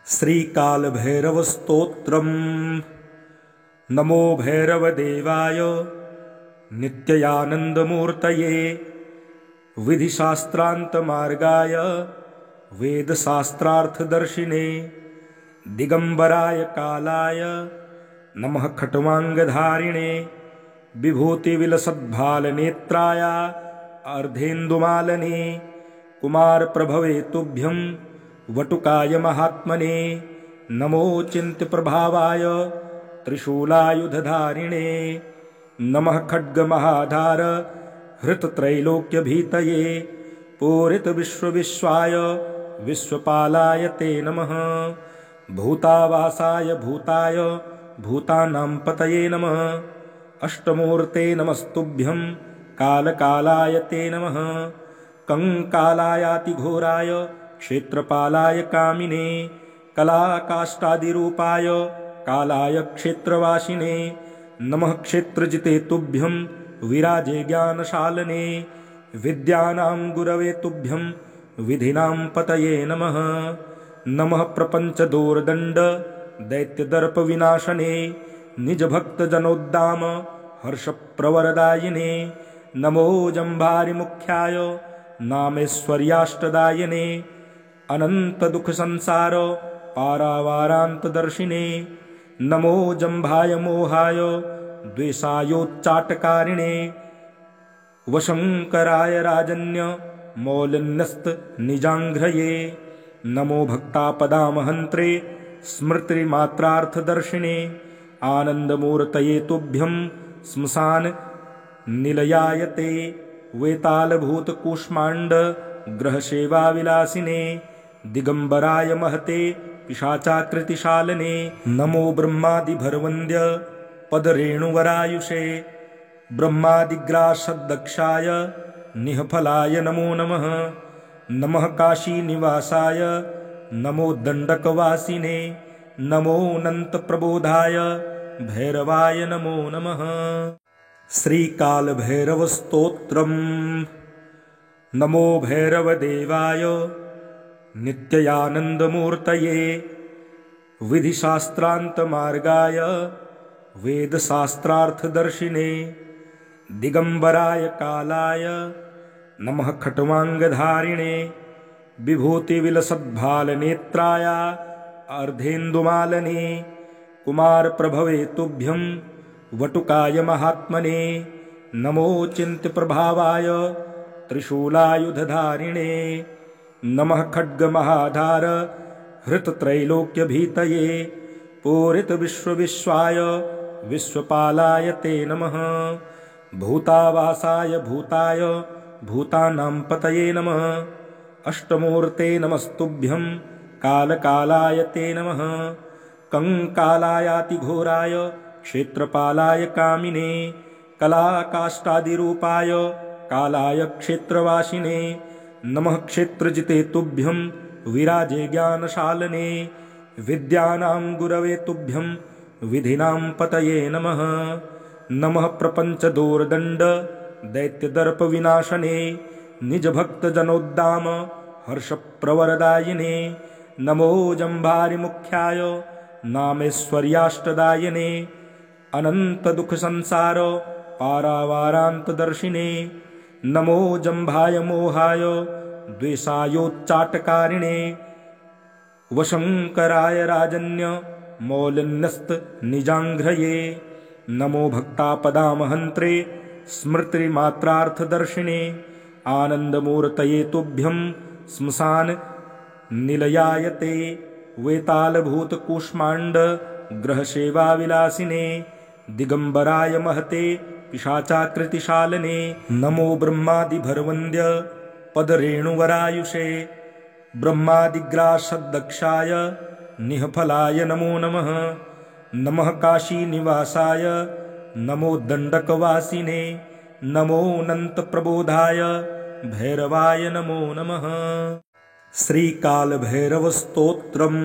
श्रीकालभैरवस्तोत्रम्। नमो भैरवदेवाय नित्यानन्दमूर्तये विधिशास्त्रान्तमार्गाय वेदशास्त्रार्थदर्शिने दिगंबराय कालाय नमः खट्वांगधारिणे विभूतिविलसद्भालनेत्राय अर्धेन्दुमालने कुमारप्रभवे तुभ्यं वटुकाय महात्मने नमो चिन्त्यप्रभावाय त्रिशूलायुधधारिणे नमः खड्गमहाधार हृतत्रैलोक्यभीतये पूरितविश्वविश्वाय विश्वपालाय ते नमः भूतावासाय भूताय भूतानां पतये नमः अष्टमूर्ते नमस्तुभ्यं कालकालाय ते नमः कंकालायातिघोराय क्षेत्रपालाय कामिने कलाकाष्ठादिरूपाय कालाय क्षेत्रवासिने नमः क्षेत्रजिते तुभ्यं विराजे ज्ञानशालने विद्यानां गुरवे तुभ्यं विधिनां पतये नमः नमः प्रपञ्चदोर्दण्ड दैत्यदर्पविनाशने निजभक्तजनोद्दाम हर्षप्रवरदायिने नमो जम्भारिमुख्याय नामेश्वर्याष्टदायिने अनन्तदुःखसंसार पारावारान्तदर्शिने नमो जम्भाय मोहाय द्वेषायोच्चाटकारिणे वशङ्कराय राजन्य मौलिन्यस्त निजाङ्घ्रये नमो भक्तापदामहन्त्रे स्मृतिमात्रार्थदर्शिने आनन्दमूर्तये तुभ्यं श्मशान निलयायते वेतालभूतकूष्माण्ड ग्रहसेवाविलासिने दिगंबराय महते पिशाचाकृतिशालने नमो ब्रह्मादिभरवन्द्य पदरेणुवरायुषे ब्रह्मादिग्रासदक्षाय निःफलाय नमो नमः नमः काशीनिवासाय नमो दण्डकवासिने नमो अनन्तप्रबोधाय भैरवाय नमो नमः। श्रीकालभैरवस्तोत्रम्। नमो भैरवदेवाय नित्यानन्दमूर्तये विधिशास्त्रान्तमार्गाय वेदशास्त्रार्थदर्शिने दिगंबराय कालाय नमः खट्वांगधारिणे विभूतिविलसद्भालनेत्राय अर्धेन्दुमालने कुमारप्रभवे तुभ्यं वटुकाय महात्मने नमो चिन्त्यप्रभावाय त्रिशूलायुधधारिणे नमः खड्गमहाधार हृतत्रैलोक्यभीतये पूरितविश्वविश्वाय विश्वपालाय ते नमः भूतावासाय भूताय भूतानां पतये नमः अष्टमूर्ते नमस्तुभ्यं कालकालाय ते नमः कंकालायातिघोराय क्षेत्रपालाय कामिने कलाकाष्ठादिरूपाय कालाय क्षेत्रवासिने नमः क्षेत्रजिते तुभ्यं विराजे ज्ञानशालने विद्यानां गुरवे तुभ्यं विधिनां पतये नमः नमः प्रपञ्चदोर्दण्ड दैत्यदर्पविनाशने निजभक्तजनोद्दाम हर्षप्रवरदायिने नमो जम्भारिमुख्याय नामेश्वर्याष्टदायिने अनन्तदुःखसंसार पारावारान्तदर्शिने नमो जम्भाय मोहाय द्वेषायोच्चाटकारिणे वशङ्कराय राजन्य मौलिन्यस्त निजाङ्घ्रये नमो भक्तापदामहन्त्रे स्मृतिमात्रार्थदर्शिने आनन्दमूर्तये तुभ्यं श्मशान निलयायते वेतालभूतकूष्माण्ड ग्रहसेवाविलासिने दिगंबराय महते पिशाचाकृतिशालने नमो ब्रह्मादिभरवन्द्य पदरेणुवरायुषे ब्रह्मादिग्रासदक्षाय निःफलाय नमो नमः नमः काशीनिवासाय नमो दण्डकवासिने नमो अनन्तप्रबोधाय भैरवाय नमो नमः। श्रीकालभैरवस्तोत्रम्।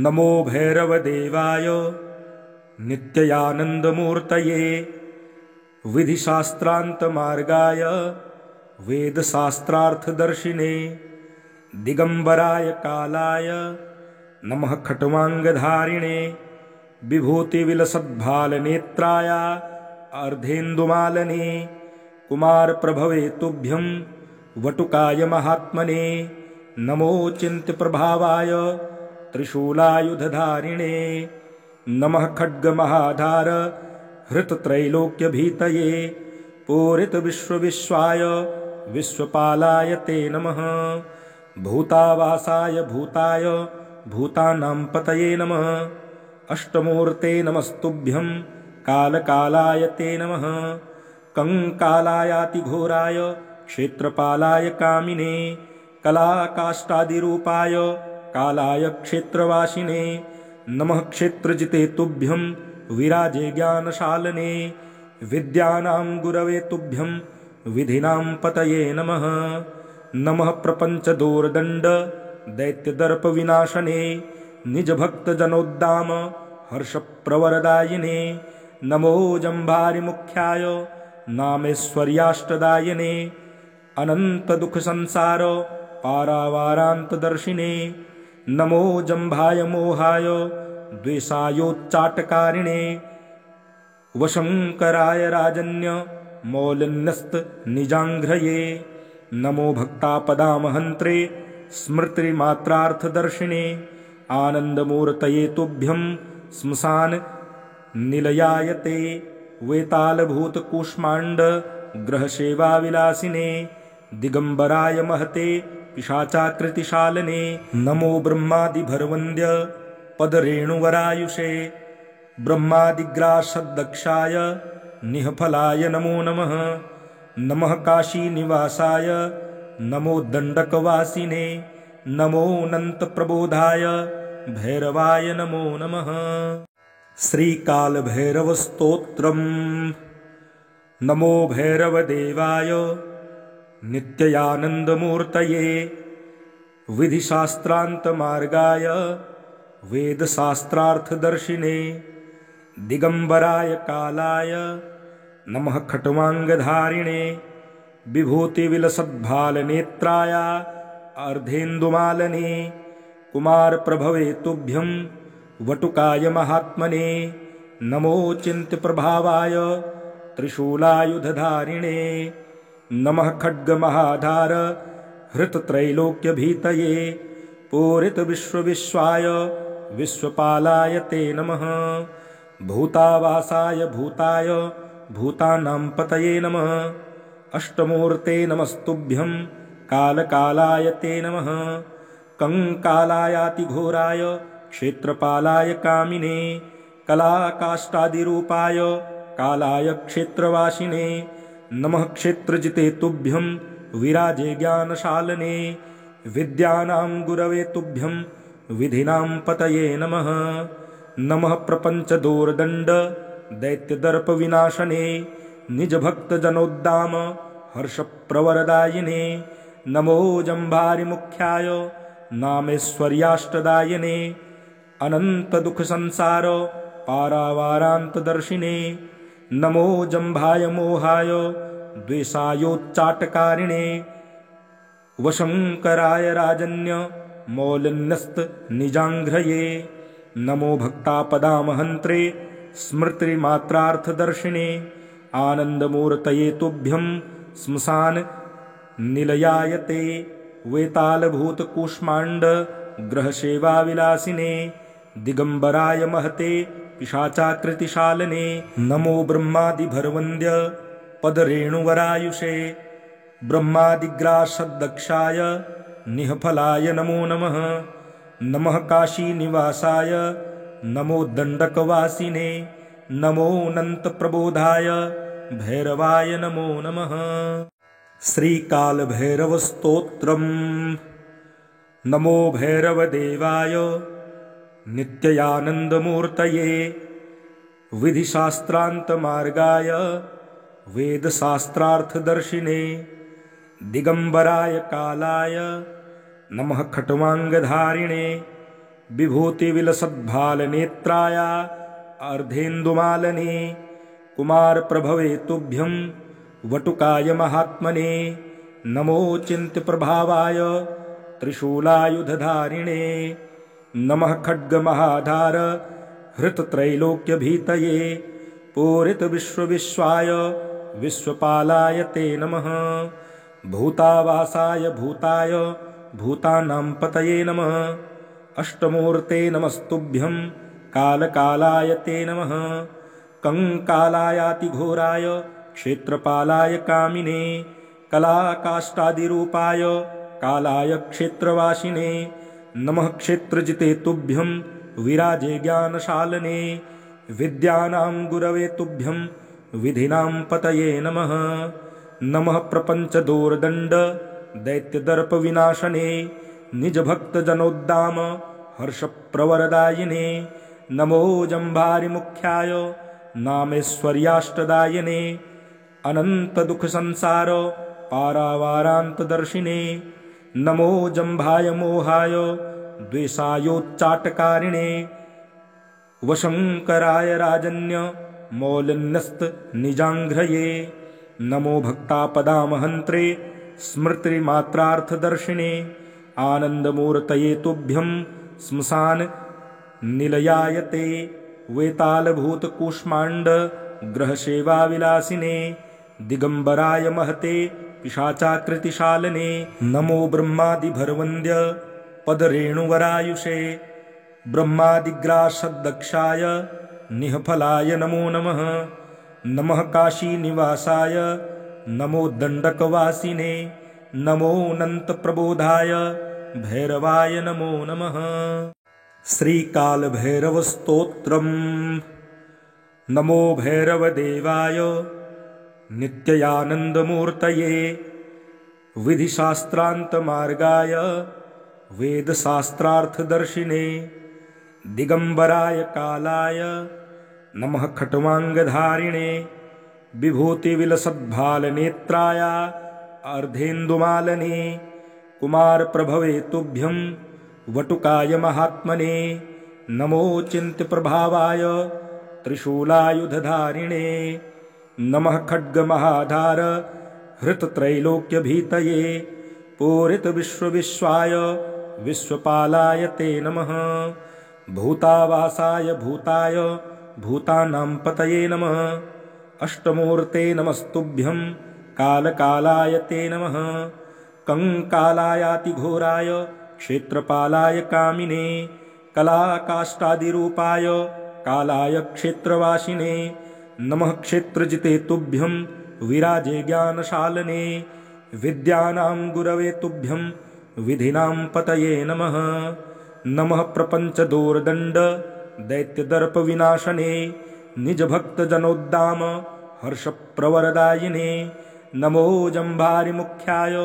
नमो भैरवदेवाय नित्यानन्दमूर्तये विधिशास्त्रान्तमार्गाय वेदशास्त्रार्थदर्शिने दिगंबराय कालाय नमः खट्वाङ्गधारिणे विभूतिविलसद्भालनेत्राय अर्धेन्दुमालने कुमारप्रभवे तुभ्यं वटुकाय महात्मने नमो चिन्त्यप्रभावाय त्रिशूलायुधधारिणे नमः खड्गमहाधार हृतत्रैलोक्यभीतये पूरितविश्वविश्वाय विश्वपालाय ते नमः भूतावासाय भूताय भूतानां पतये नमः अष्टमूर्ते नमस्तुभ्यं कालकालाय ते नमः कंकालायातिघोराय क्षेत्रपालाय कामिने कलाकाष्ठादिरूपाय कालाय क्षेत्रवासिने नमः क्षेत्रजिते तुभ्यं विराजे ज्ञानशालने विद्यानां गुरवे तुभ्यं विधिनां पतये नमः नमः प्रपञ्चदोर्दण्ड दैत्यदर्पविनाशने निजभक्तजनोद्दाम हर्षप्रवरदायिने नमो जम्भारिमुख्याय नामेश्वर्याष्टदायिने अनन्तदुःखसंसार पारावारान्तदर्शिने नमो जम्भाय मोहाय द्वेषायोच्चाटकारिणे वशङ्कराय राजन्य मौलिन्यस्तनिजाङ्घ्रये नमो भक्तापदामहन्त्रे स्मृतिमात्रार्थदर्शिने आनन्दमूर्तये तुभ्यं श्मशान निलयायते वेतालभूतकूष्माण्ड ग्रहसेवाविलासिने दिगम्बराय महते पिशाचाकृतिशालने नमो ब्रह्मादिभरवन्द्य पदरेणुवरायुषे ब्रह्मादिग्रासद्दक्षाय निःफलाय नमो नमः नमः काशीनिवासाय नमो दण्डकवासिने नमोऽनन्तप्रबोधाय भैरवाय नमो नमः श्रीकालभैरवस्तोत्रम् नमो भैरवदेवाय नित्यानन्दमूर्तये विधिशास्त्रान्तमार्गाय वेदशास्त्रार्थदर्शिने दिगम्बराय कालाय नमः खट्वाङ्गधारिणे विभूतिविलसद्भालनेत्राय अर्धेन्दुमालने कुमारप्रभवे तुभ्यं वटुकाय महात्मने नमो चिन्त्यप्रभावाय त्रिशूलायुधधारिणे नमः खड्गमहाधार हृतत्रैलोक्यभीतये पूरितविश्वविश्वाय विश्वपालाय ते नमः भूतावासाय भूताय भूतानां पतये नमः अष्टमूर्ते नमस्तुभ्यं कालकालाय ते नमः कंकालायातिघोराय क्षेत्रपालाय कामिने कलाकाष्ठादिरूपाय कालाय क्षेत्रवासिने नमः क्षेत्रजिते तुभ्यं विराजे ज्ञानशालने विद्यानां गुरवे तुभ्यं विधिनां पतये नमः नमः प्रपञ्चदोर्दण्ड दैत्यदर्पविनाशने निजभक्तजनोद्दाम हर्षप्रवरदायिने नमो जम्भारिमुख्याय नामेश्वर्याष्टदायिने अनन्तदुःखसंसार पारावारान्तदर्शिने नमो जम्भाय मोहाय द्वेषायोच्चाटकारिणे वशङ्कराय राजन्य मौलिन्यस्तनिजाङ्घ्रये नमो भक्तापदामहन्त्रे स्मृतिमात्रार्थदर्शिने आनन्दमूर्तये तुभ्यं श्मशान निलयायते वेतालभूतकूष्माण्ड ग्रहसेवाविलासिने दिगम्बराय महते पिशाचाकृतिशालने नमो ब्रह्मादिभरवन्द्य पदरेणुवरायुषे ब्रह्मादिग्रासद्दक्षाय निःफलाय नमो नमः नमः काशीनिवासाय नमो दण्डकवासिने नमोऽनन्तप्रबोधाय भैरवाय नमो नमः श्रीकालभैरवस्तोत्रम् नमो भैरवदेवाय नित्यानन्दमूर्तये विधिशास्त्रान्तमार्गाय वेदशास्त्रार्थदर्शिने दिगम्बराय कालाय नमः खट्वाङ्गधारिणे विभूतिविलसद्भालनेत्राय अर्धेन्दुमालने कुमारप्रभवे तुभ्यं वटुकाय महात्मने नमो चिन्त्यप्रभावाय त्रिशूलायुधधारिणे नमः खड्गमहाधार हृतत्रैलोक्यभीतये पूरितविश्वविश्वाय विश्वपालाय ते नमः। भूतावासाय भूताय भूतानां पतये नमः। अष्टमूर्ते नमस्तुभ्यं कालकालाय ते नमः। कंकालायातिघोराय क्षेत्रपालाय कामिने कलाकाष्ठादिरूपाय कालाय क्षेत्रवासिने नमः। क्षेत्रजिते तुभ्यं विराजे ज्ञानशालने विद्यानां गुरवे तुभ्यं विधिनां पतये नमः। नमः प्रपञ्चदोर्दण्ड दैत्यदर्पविनाशने निजभक्तजनोद्दाम हर्षप्रवरदायिने नमो जम्भारिमुख्याय नामेश्वर्याष्टदायिने अनन्तदुःखसंसार पारावारान्तदर्शिने नमो जम्भाय मोहाय द्वेषायोच्चाटकारिणे वशङ्कराय राजन्य मौलिन्यस्तनिजाङ्घ्रये नमो भक्तापदामहन्त्रे स्मृतिमात्रार्थदर्शिने आनन्दमूर्तये तुभ्यं श्मशान निलयाय ते वेतालभूतकूष्माण्ड ग्रहसेवाविलासिने दिगम्बराय महते पिशाचाकृतिशालने नमो ब्रह्मादिभरवन्द्य पदरेणुवरायुषे ब्रह्मादिग्रासदक्षाय निःफलाय नमो नमः। नमः काशीनिवासाय नमो दण्डकवासिने नमोऽनन्तप्रबोधाय भैरवाय नमो नमः। श्रीकालभैरवस्तोत्रम्। नमो भैरवदेवाय नित्यानन्दमूर्तये विधिशास्त्रान्तमार्गाय वेदशास्त्रार्थदर्शिने दिगम्बराय कालाय नमः। खट्वाङ्गधारिणे विभूतिविलसद्भालनेत्राय अर्धेन्दुमालने कुमारप्रभवे तुभ्यं वटुकाय महात्मने नमो चिन्त्यप्रभावाय त्रिशूलायुधधारिणे नमः। खड्गमहाधार हृतत्रैलोक्यभीतये पूरितविश्वविश्वाय विश्वपालाय ते नमः। भूतावासाय भूताय भूतानां पतये नमः। अष्टमूर्ते नमस्तुभ्यं कालकालाय ते नमः। कंकालायातिघोराय क्षेत्रपालाय कामिने कलाकाष्ठादिरूपाय कालाय क्षेत्रवासिने नमः। क्षेत्रजिते तुभ्यं विराजे ज्ञानशालने विद्यानां गुरवे तुभ्यं विधिनां पतये नमः। नमः प्रपञ्चदोर्दण्ड दैत्यदर्पविनाशने निजभक्तजनोद्दाम हर्षप्रवरदायिने नमो जम्भारिमुख्याय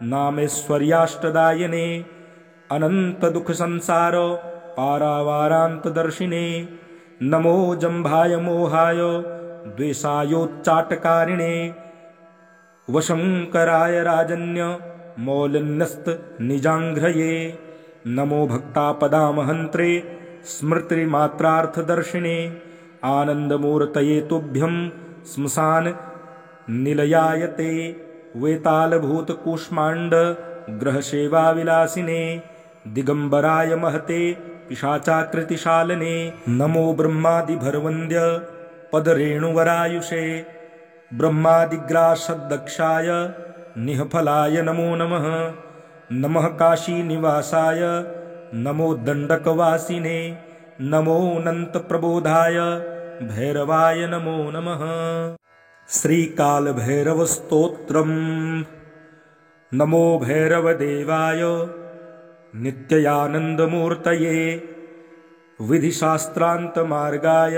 नामेश्वर्याष्टदायिने अनन्तदुःखसंसार पारावारान्तदर्शिने नमो जम्भाय मोहाय द्वेषायोच्चाटकारिणे वशङ्कराय राजन्य मौलिन्यस्तनिजाङ्घ्रये नमो भक्तापदामहन्त्रे स्मृतिमात्रार्थदर्शिने आनन्दमूर्तये तुभ्यं श्मशान निलयाय ते वेतालभूतकूष्माण्ड ग्रहसेवाविलासिने दिगम्बराय महते पिशाचाकृतिशालने नमो ब्रह्मादिभरवन्द्य पदरेणुवरायुषे ब्रह्मादिग्रासदक्षाय निःफलाय नमो नमः। नमः काशीनिवासाय नमो दण्डकवासिने नमोऽनन्तप्रबोधाय भैरवाय नमो नमः। श्रीकालभैरवस्तोत्रम्। नमो भैरवदेवाय नित्यानन्दमूर्तये विधिशास्त्रान्तमार्गाय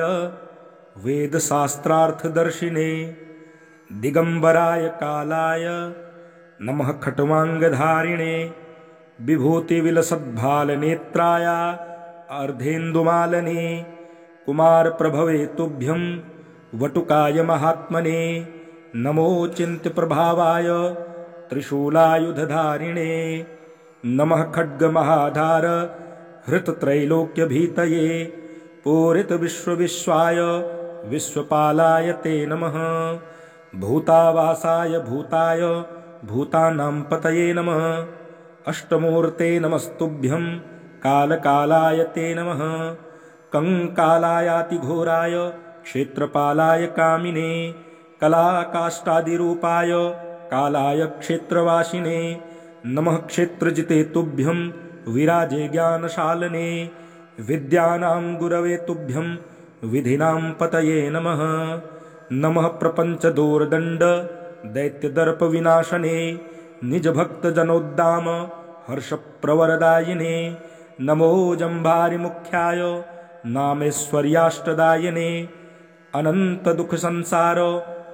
वेदशास्त्रार्थदर्शिने दिगम्बराय कालाय नमः। खट्वाङ्गधारिणे विभूतिविलसद्भालनेत्राय अर्धेन्दुमालने कुमारप्रभवे तुभ्यं वटुकाय महात्मने नमो चिन्त्यप्रभावाय त्रिशूलायुधधारिणे नमः। खड्गमहाधार हृतत्रैलोक्यभीतये पूरितविश्वविश्वाय विश्वपालाय ते नमः। भूतावासाय भूताय भूतानां पतये नमः। अष्टमूर्ते नमस्तुभ्यं कालकालाय ते नमः। कंकालायातिघोराय क्षेत्रपालाय कामिने कलाकाष्ठादिरूपाय कालाय क्षेत्रवासिने नमः। क्षेत्रजिते तुभ्यं विराजे ज्ञानशालने विद्यानां गुरवे तुभ्यं विधिनां पतये नमः। नमः प्रपञ्चदोर्दण्ड दैत्यदर्पविनाशने निजभक्तजनोद्दाम हर्षप्रवरदायिने नमो जम्भारिमुख्याय नामेश्वर्याष्टदायिने अनन्तदुःखसंसार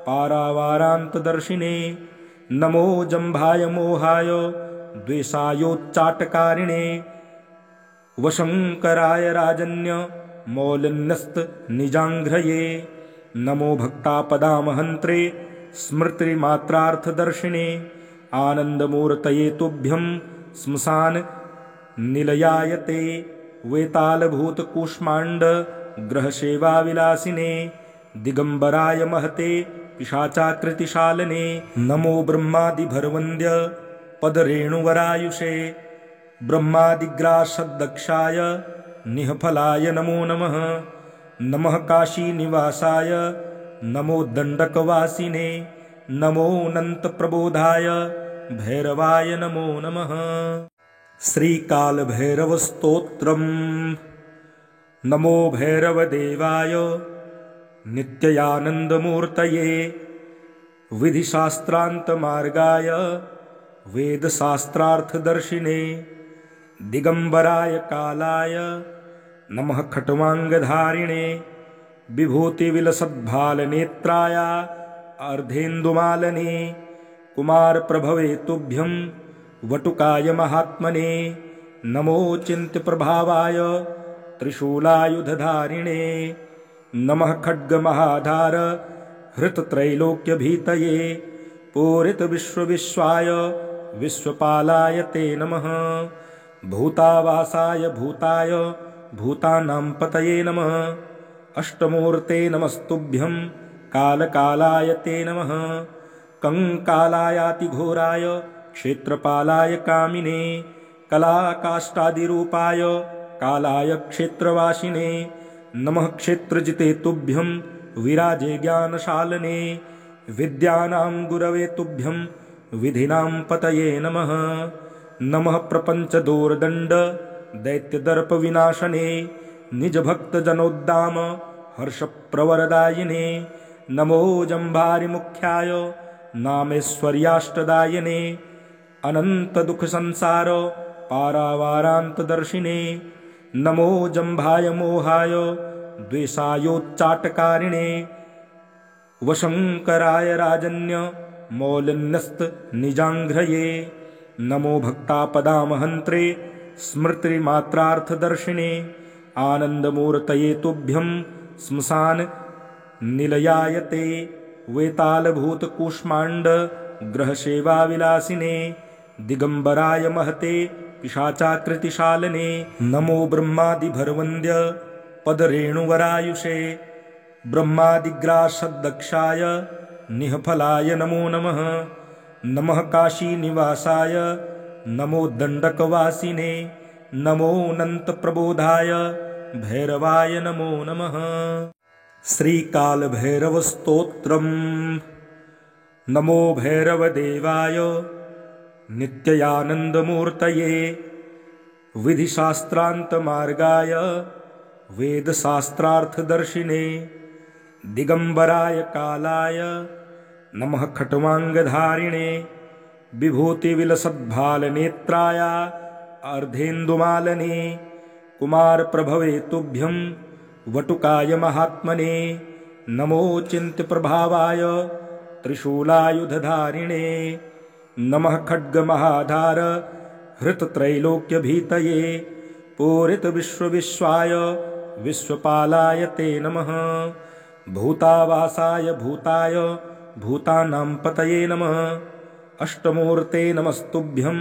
पारावारान्तदर्शिने नमो जम्भाय मोहाय द्वेषायोच्चाटकारिणे वशङ्कराय राजन्य मौलिन्यस्तनिजाङ्घ्रये नमो भक्तापदामहन्त्रे स्मृतिमात्रार्थदर्शिने आनन्दमूर्तये तुभ्यं श्मशान निलयाय ते वेतालभूतकूष्माण्ड ग्रहसेवाविलासिने दिगम्बराय महते पिशाचाकृतिशालने नमो ब्रह्मादिभरवन्द्य पदरेणुवरायुषे ब्रह्मादिग्रासदक्षाय निःफलाय नमो नमः। नमः काशीनिवासाय नमो दण्डकवासिने नमो अनन्तप्रबोधाय भैरवाय नमो नमः। श्रीकालभैरवस्तोत्रम्। नमो भैरवदेवाय नित्यानन्दमूर्तये विधिशास्त्रान्तमार्गाय वेदशास्त्रार्थदर्शिने दिगम्बराय कालाय नमः। खट्वाङ्गधारिणे विभूतिविलसद्भालनेत्राय अर्धेन्दुमालने कुमारप्रभवे तुभ्यं वटुकाय महात्मने नमो चिन्त्यप्रभावाय त्रिशूलायुधधारिणे नमः। खड्गमहाधार हृतत्रैलोक्यभीतये पूरितविश्वविश्वाय विश्वपालाय ते नमः। भूतावासाय भूताय भूतानां पतये नमः। अष्टमूर्ते नमस्तुभ्यं कालकालाय ते नमः। कंकालायातिघोराय क्षेत्रपालाय कामिने कलाकाष्ठादिरूपाय कालाय क्षेत्रवासिने नमः। क्षेत्रजिते तुभ्यं विराजे ज्ञानशालने विद्यानां गुरवे तुभ्यं विधिनां पतये नमः। नमः प्रपञ्चदोर्दण्ड दैत्यदर्पविनाशने निजभक्तजनोद्दाम हर्षप्रवरदायिने नमो जम्भारिमुख्याय नामेश्वर्याष्टदायिने अनन्तदुःखसंसार पारावारान्तदर्शिने नमो जम्भाय मोहाय द्वेषायोच्चाटकारिणे वशङ्कराय राजन्य मौलिन्यस्तनिजाङ्घ्रये नमो भक्तापदामहन्त्रे स्मृतिमात्रार्थदर्शिने आनन्दमूर्तये तुभ्यं श्मशान निलयाय ते वेतालभूतकूष्माण्ड ग्रहसेवाविलासिने दिगम्बराय महते पिशाचाकृतिशालने नमो ब्रह्मादिभरवन्द्य पदरेणुवरायुषे ब्रह्मादिग्रासदक्षाय निःफलाय नमो नमः। नमः काशीनिवासाय नमो दण्डकवासिने नमो अनन्तप्रबोधाय भैरवाय नमो नमः। श्रीकालभैरवस्तोत्रम्। नमो भैरवदेवाय नित्यानन्दमूर्तये विधिशास्त्रान्तमार्गाय वेदशास्त्रार्थदर्शिने दिगम्बराय कालाय नमः। खट्वाङ्गधारिणे विभूतिविलसद्भालनेत्राय अर्धेन्दुमालने कुमारप्रभवे तुभ्यं वटुकाय महात्मने नमो चिन्त्यप्रभावाय त्रिशूलायुधधारिणे नमः। खड्गमहाधार हृतत्रैलोक्यभीतये पूरितविश्वविश्वाय विश्वपालाय ते नमः। भूतावासाय भूताय भूतानां पतये नमः। अष्टमूर्ते नमस्तुभ्यं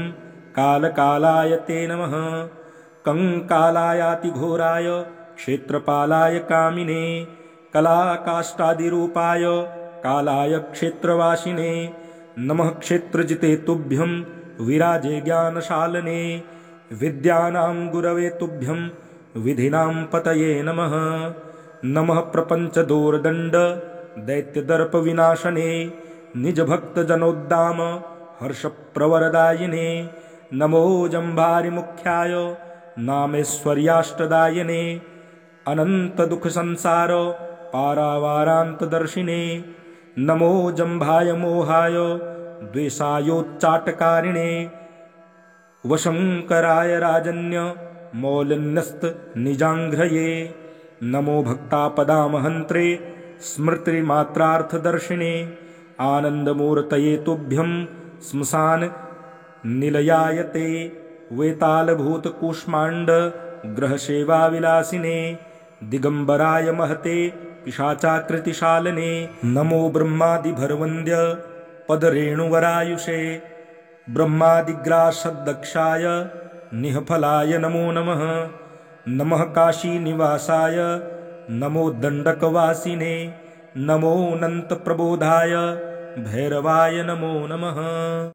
कालकालाय ते नमः। कंकालायातिघोराय क्षेत्रपालाय कामिने कलाकाष्ठादिरूपाय कालाय क्षेत्रवासिने नमः। क्षेत्रजिते तुभ्यं विराजे ज्ञानशालने विद्यानां गुरवे तुभ्यं विधिनां पतये नमः। नमः प्रपञ्चदोर्दण्ड दैत्यदर्पविनाशने निजभक्तजनोद्दाम हर्षप्रवरदायिने। नमो जम्भारिमुख्याय नामैश्वर्याष्टदायिने अनन्तदुःखसंसार पारावारान्तदर्शिने। नमो जम्भाय मोहाय द्वेषायोच्चाटकारिणे वशङ्कराय राजन्य मौलिन्यस्तनिजाङ्घ्रये। नमो भक्तापदामहन्त्रे स्मृतिमात्रार्थदर्शिने आनन्दमूर्तये तुभ्यं श्मशान निलयाय ते वेतालभूतकूष्माण्ड ग्रहसेवाविलासिने दिगम्बराय महते पिशाचाकृतिशालने। नमो ब्रह्मादिभरवन्द्य पदरेणुवरायुषे ब्रह्मादिग्रासदक्षाय निःफलाय नमो नमः। नमः काशीनिवासाय नमो दण्डकवासिने नमोऽनन्तप्रबोधाय भैरवाय नमो नमः।